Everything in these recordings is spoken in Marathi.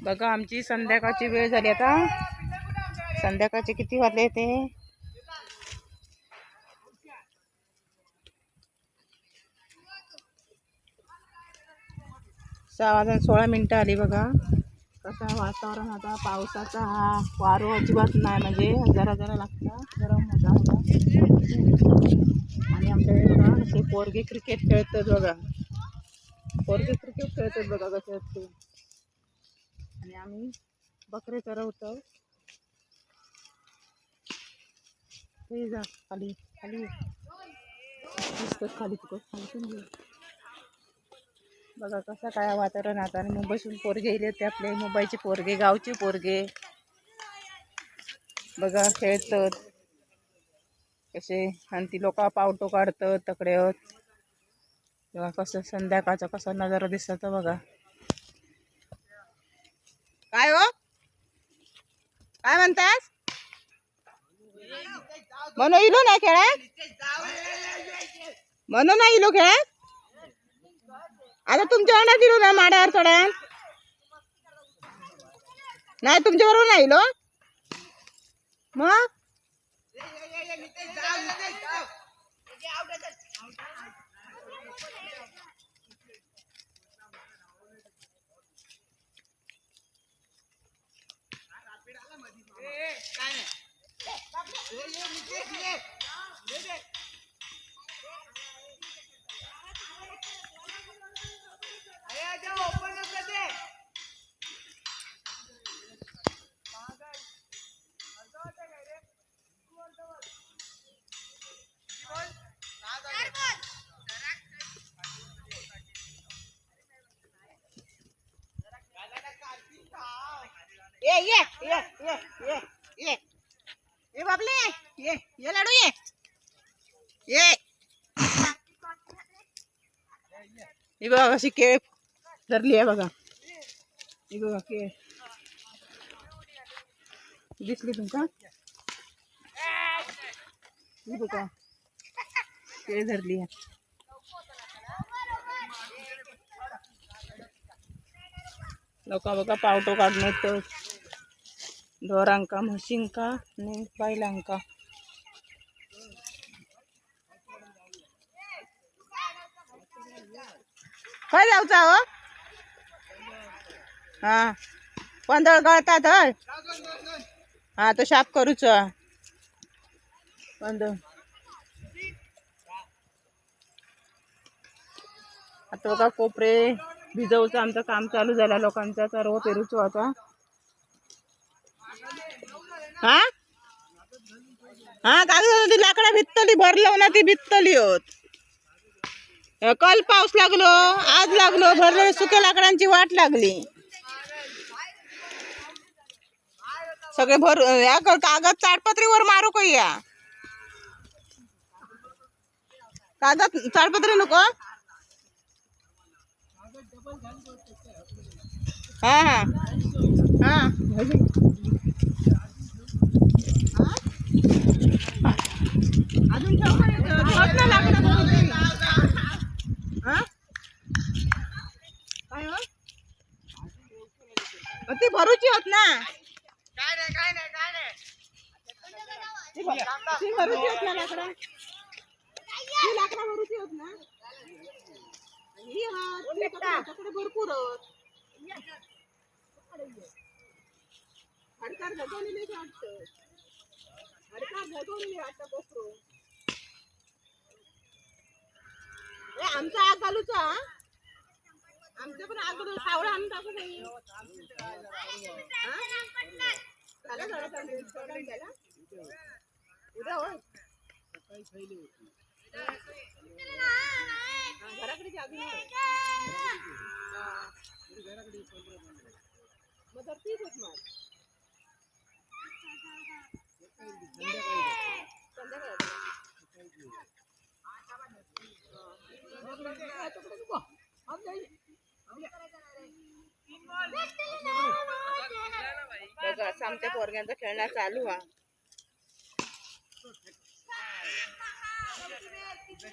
बघा आमची संध्याकाळची वेळ झाली आता। संध्याकाळचे किती वाजले ते 6:16 आली बघा। कसं वातावरण आता पावसाचा हा वारो अजिबात नाही, म्हणजे जरा जरा लागतं गरम होता। आणि आमच्याकडे बघा असे पोरगे क्रिकेट खेळतात बघा, पोरगे क्रिकेट खेळतात बघा कसे असते। आणि आम्ही बकरे चरवतो। हे जा खाली खाली खाली खाली बघा कसं काय वातावरण आता। आणि मुंबईतून पोरगे येले ते आपले मुंबईचे पोरगे, गावचे पोरगे बघा खेळतात कसे। आणि ती लोक पावटो काढतात तकडे। तेव्हा कसं संध्याकाळचा कसा नजारा दिसत बघा। काय हो काय म्हणतास? म्हणून इलो नाही खेळात, म्हणून नाही इलो खेळात। आता तुमच्या अंडा दिलो ना माड्यावर थोड्या नाही, तुमच्या बरोबर नाही इलो मग। ये ये ये ये ये ये ये बाबले ये लाडू ये ही बघा कशी केळ धरली आहे बघा। ही बघा केळ दिसली तुमका? ही बघा केळ धरली आहे। लोक बघा पावटो काढून येतो ढोरांका, म्हशींका आणि बैलांका। काय जाऊचा हो? हा पंधळ गळतात हय। हा तो शाप करूच पंधळ। आता बघा कोपरे भिजवचं आमचं काम चालू झालं लोकांचा सर्व पेरूचो आता। हा हा कागद ती लाकडा भित्तली भरलो ना, ती भित्तली होत। काल पाऊस लागलो, आज लागलो, भरले सुक्या लाकडांची वाट लागली सगळे भर। या कागद ताडपत्रीवर मारू का? या कागद ताडपत्री नको। हा हा हा अजून ती भरूची होत ना, ती भरूची होत ना लाकडा, ती लाकडा भरूची होत ना। ही भरपूर होत हडकार झगवलेले वाटतं, हडकार झगवलेले वाटतं बसतो। आमचा आग घालूचा, आमचं पण आग सावळा आम्ही टाकू नाही। उद्या होय घराकडे आगी नाही मग धरतीच होत मग बघा आमच्या पोरग्यांचा खेळणं चालू आहे।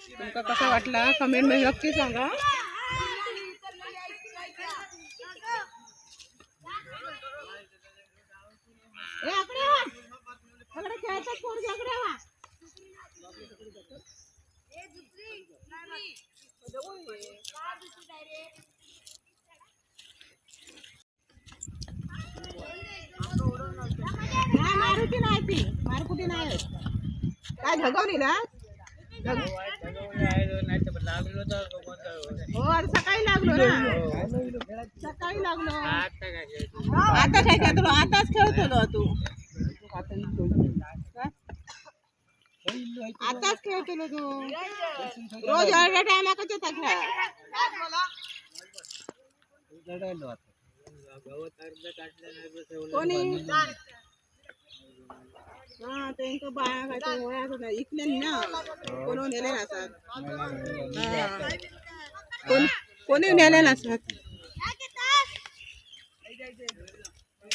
तुमका कसं वाटला कमेंट मध्ये नक्की सांगा। खेळतात पोरगी आकडे वा मारुती नाही ती मारकुटी नाही काय झगवली ना हो आज सकाळी लागलो ना सकाळी लागलो आता काय खेळतो आताच खेळतो तू आताच खेळतो तू रोज अर्ध्या टायमा कशा खेळ कोणी हा त्यांचं बाया काय वया इकले ना कोण नेले नसतात कोणी नेले नसतात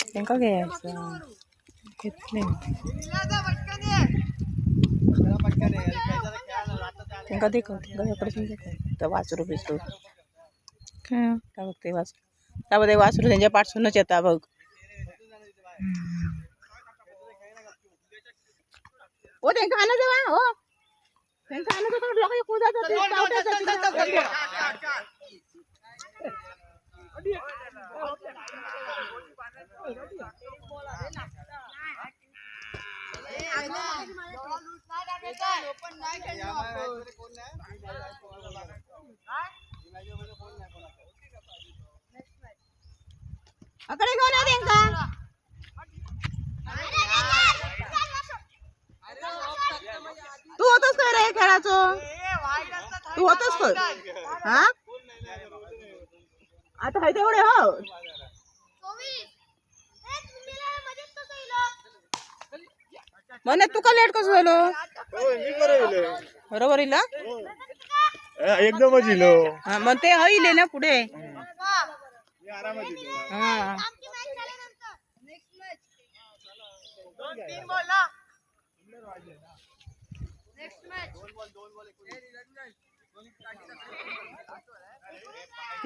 त्यांना घ्यायचं त्यांना देखत वासरू बिसरू काय बघते वासरू त्यामध्ये वासरू त्यांच्या पाठसूनच येतात बघ हो त्यांना आणा देवा हो त्यांना आणा देवा लोक कुदात अकडे घेऊन या त्यांका तू होतस काय रे खेळाचो तू होतस काय हा आता हाय तेवढे हो म्हणे तू का लेट कसं झालो बरोबर इला एकदमच इलो हा मग ते हईले ना पुढे हा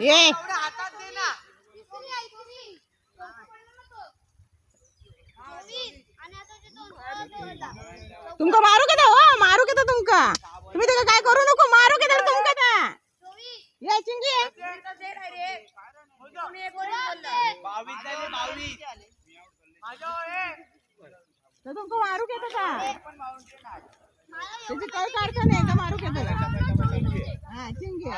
ये तुमका मारू के हो मारू के तुमका तुम्ही ते काय करू नको मारू के तुमका ता ये चिंगी तुमको मारू के का त्याची काय काढता नाही का मारू के त्याला हा चिंगी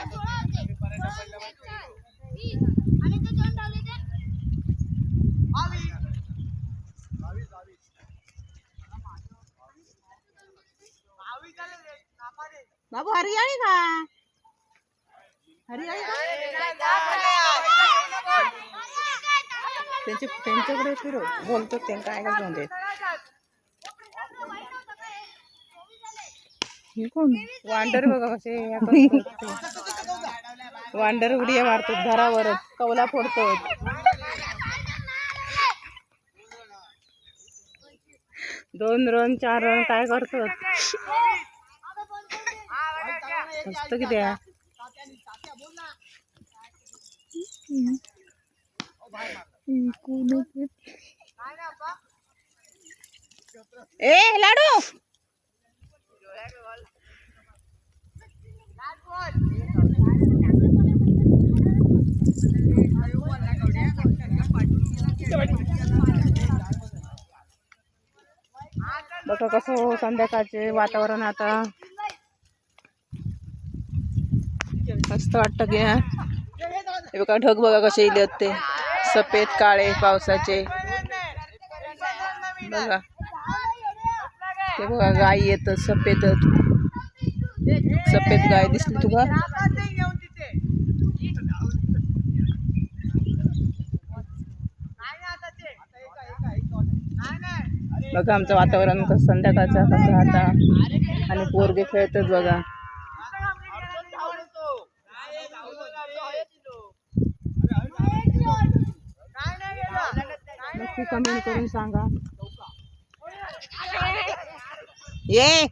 बाबू हरियाणी का हरियाणी त्यांच्याकडे फिरो बोलतो त्यांना काय जाऊन दे वांडर बघा कसे वांडर उडिया मारतात घरावर कवला फोडतो दोन रन चार रन काय करतो मस्त किती ए लाडू बघा कसं संध्याकाळचे वातावरण आता मस्त वाटतं की हे बघा ढग बघा कसे इले ते सफेद काळे पावसाचे बघा ते बघा गाय येत सफेद सफेद गाय दिसली तुका बघा आमचं वातावरण कसं संध्याकाळचं कसं आता आणि पोरगे खेळतात बघा नक्की कमेंट करून सांगा ये